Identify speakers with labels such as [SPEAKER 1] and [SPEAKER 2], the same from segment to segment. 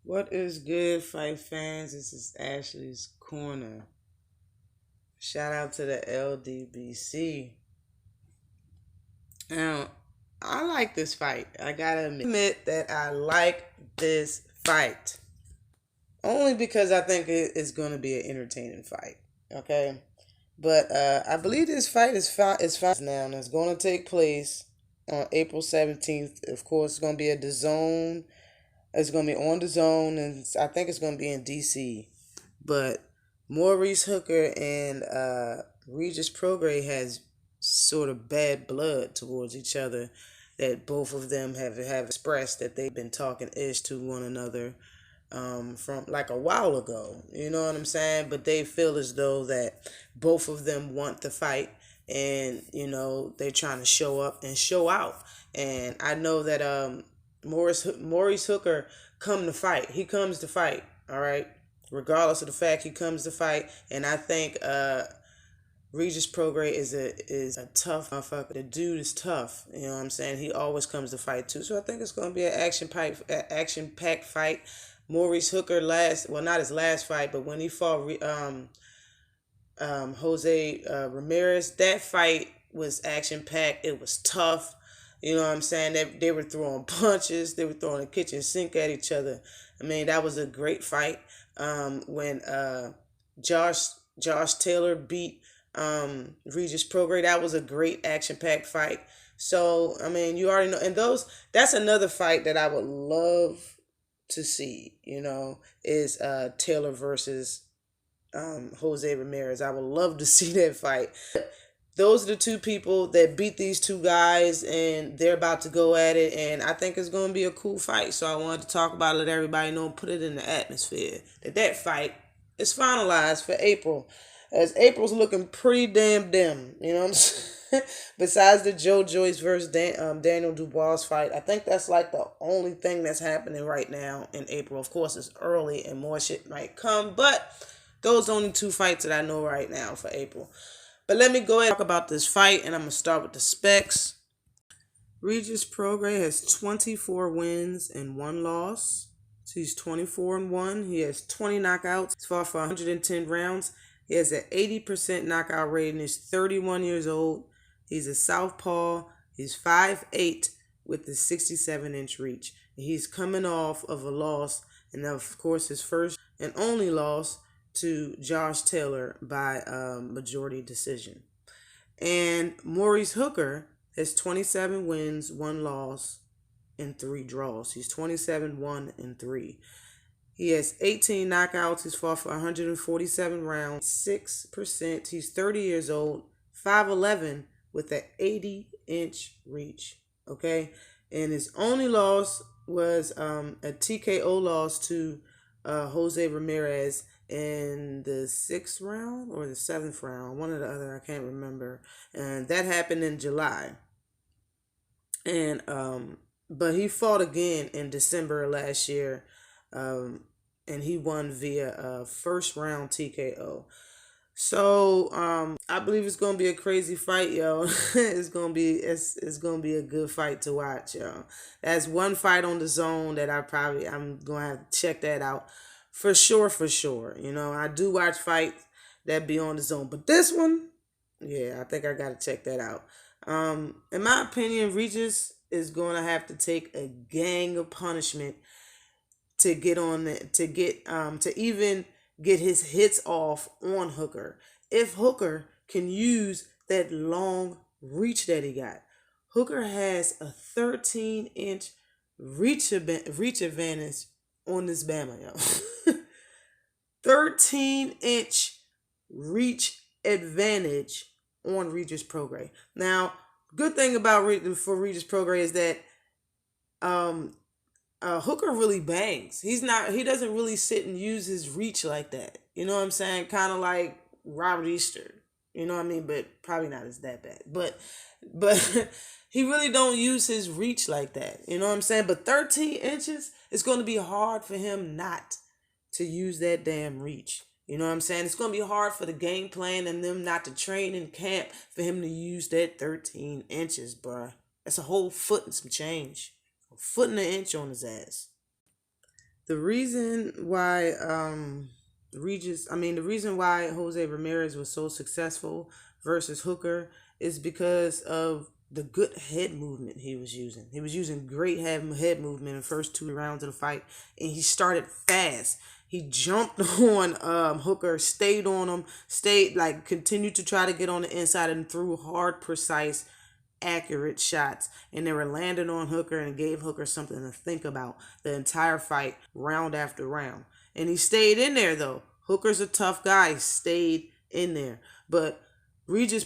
[SPEAKER 1] What is good, fight fans? This is Ashley's Corner. Shout out to the LDBC. Now, I like this fight. I gotta admit that I like this fight. Only because I think it's gonna be an entertaining fight. Okay? But I believe this fight is fine now, and it's gonna take place on April 17th. Of course, it's gonna be at the zone. It's gonna be on the zone, and I think it's gonna be in DC. But Maurice Hooker and Regis Prograis has sort of bad blood towards each other. That both of them have expressed that they've been talking ish to one another from like a while ago. You know what I'm saying? But they feel as though that both of them want the fight, and they're trying to show up and show out. And I know that Maurice Hooker come to fight. He comes to fight. All right, regardless of the fact he comes to fight. And I think Regis Prograis is a tough motherfucker. The dude is tough. You know what I'm saying? He always comes to fight too. So I think it's gonna be an action packed fight. Maurice Hooker not his last fight, but when he fought Jose Ramirez, that fight was action packed. It was tough. You know what I'm saying? They were throwing punches. They were throwing the kitchen sink at each other. I mean, that was a great fight. When Josh Taylor beat Regis Prograis, that was a great action-packed fight. So, I mean, you already know. And that's another fight that I would love to see, is Taylor versus Jose Ramirez. I would love to see that fight. Those are the two people that beat these two guys, and they're about to go at it, and I think it's going to be a cool fight. So I wanted to talk about it, let everybody know, and put it in the atmosphere that fight is finalized for April, as April's looking pretty damn dim. You know what I'm saying? Besides the Joe Joyce versus Daniel Dubois fight, I think that's like the only thing that's happening right now in April. Of course, it's early and more shit might come, but those are only two fights that I know right now for April. But let me go ahead and talk about this fight, and I'm going to start with the specs. Regis Prograis has 24 wins and 1 loss. So he's 24-1. He has 20 knockouts. He's fought for 110 rounds. He has an 80% knockout rating. He's 31 years old. He's a southpaw. He's 5'8" with a 67-inch reach. He's coming off of a loss, and of course his first and only loss to Josh Taylor by majority decision. And Maurice Hooker has 27 wins, 1 loss, and 3 draws. He's 27-1-3. He has 18 knockouts. He's fought for 147 rounds, 6%. He's 30 years old, 5'11", with an 80-inch reach. Okay? And his only loss was a TKO loss to Jose Ramirez in the 6th round or the 7th round, one or the other, I can't remember. And that happened in July. And but he fought again in December of last year, and he won via a first round TKO. So I believe it's gonna be a crazy fight, yo. it's gonna be a good fight to watch, yo. That's one fight on the zone that I'm gonna have to check that out for sure. I do watch fights that be on the zone, but this one, yeah, I think I gotta check that out. In my opinion, Regis is gonna have to take a gang of punishment to get on to even get his hits off on Hooker. If Hooker can use that long reach that he got, Hooker has a 13-inch reach advantage on this Bama, yo. 13-inch reach advantage on Regis Prograis. Now, good thing about for Regis Prograis is that Hooker really bangs. He doesn't really sit and use his reach like that. You know what I'm saying? Kind of like Robert Easter. You know what I mean? But probably not as that bad. But he really don't use his reach like that. You know what I'm saying? But 13 inches, it's going to be hard for him not to use that damn reach. You know what I'm saying? It's going to be hard for the game plan and them not to train in camp for him to use that 13 inches, bruh. That's a whole foot and some change. A foot and an inch on his ass. The reason why the reason why Jose Ramirez was so successful versus Hooker is because of the good head movement he was using. He was using great head movement in the first 2 rounds of the fight, and he started fast. He jumped on Hooker, stayed on him, continued to try to get on the inside and threw hard, precise, accurate shots, and they were landing on Hooker and gave Hooker something to think about the entire fight, round after round. And he stayed in there though. Hooker's a tough guy. He stayed in there, but Ramirez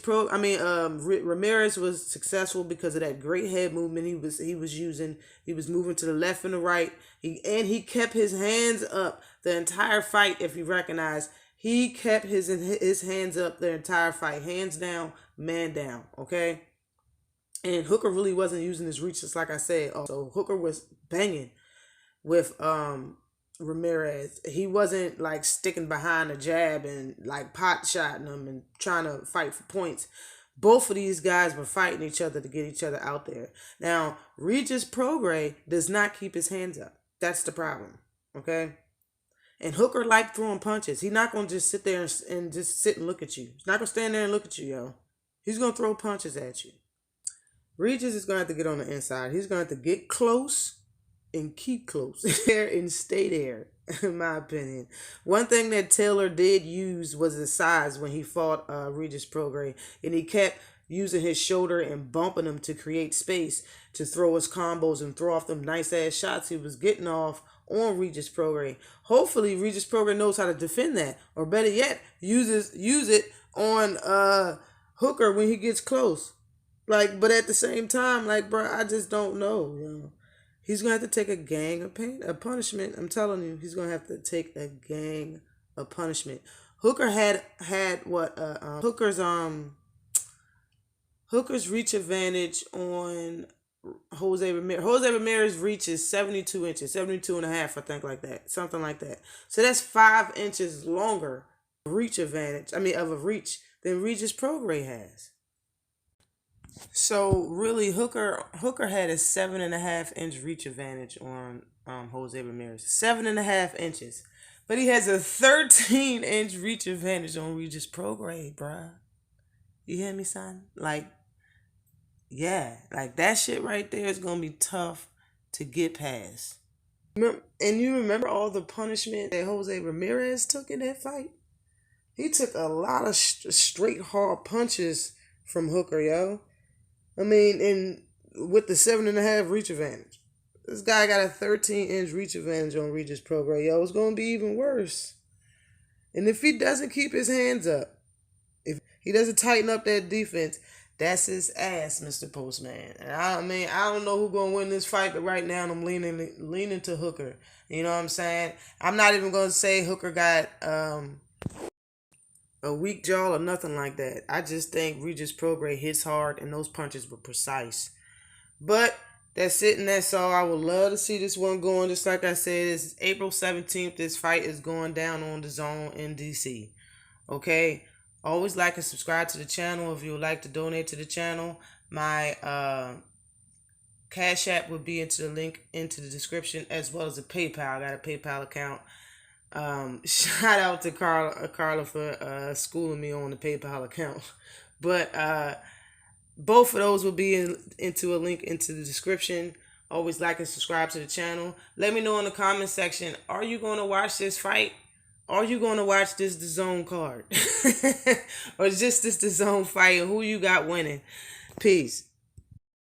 [SPEAKER 1] was successful because of that great head movement he was using. He was moving to the left and the right. He kept his hands up the entire fight. If you recognize, he kept his hands up the entire fight, hands down, man down. Okay. And Hooker really wasn't using his reach, just like I said. So Hooker was banging with Ramirez. He wasn't like sticking behind a jab and like pot shotting him and trying to fight for points. Both of these guys were fighting each other to get each other out there. Now, Regis Prograis does not keep his hands up. That's the problem. Okay? And Hooker liked throwing punches. He's not going to just sit there and just sit and look at you. He's not going to stand there and look at you, yo. He's going to throw punches at you. Regis is going to have to get on the inside. He's going to have to get close and keep close there and stay there, in my opinion. One thing that Taylor did use was his size when he fought Regis Prograis, and he kept using his shoulder and bumping him to create space to throw his combos and throw off them nice-ass shots he was getting off on Regis Prograis. Hopefully, Regis Prograis knows how to defend that, or better yet, use it on Hooker when he gets close. But at the same time, bro, I just don't know, you know. He's going to have to take a gang of punishment. I'm telling you, he's going to have to take a gang of punishment. Hooker had what? Hooker's reach advantage on Jose Ramirez. Jose Ramirez reach is 72 inches, 72 and a half, I think, like that. Something like that. So that's 5 inches longer reach advantage, of a reach than Regis Prograis has. So really, Hooker had a 7.5 inch reach advantage on Jose Ramirez, 7.5 inches, but he has a 13 inch reach advantage on Regis Prograis, bruh. You hear me, son? That shit right there is gonna be tough to get past. And you remember all the punishment that Jose Ramirez took in that fight? He took a lot of straight hard punches from Hooker, yo. And with the 7.5 reach advantage. This guy got a 13 inch reach advantage on Regis Prograis. Yo, it's going to be even worse. And if he doesn't keep his hands up, if he doesn't tighten up that defense, that's his ass, Mr. Postman. And I don't know who's going to win this fight, but right now I'm leaning to Hooker. You know what I'm saying? I'm not even going to say Hooker got a weak jaw or nothing like that. I just think Regis Prograis hits hard and those punches were precise. But that's it and that's all. I would love to see this one going. Just like I said, it's April 17th. This fight is going down on the Zone in DC. Okay? Always like and subscribe to the channel. If you would like to donate to the channel, my Cash App will be into the link into the description, as well as a PayPal. I got a PayPal account. Shout out to Carla for schooling me on the PayPal account. But both of those will be into a link into the description. Always like and subscribe to the channel. Let me know in the comment section, are you going to watch this fight? Are you going to watch this DAZN card? Or just this DAZN fight? Who you got winning? Peace.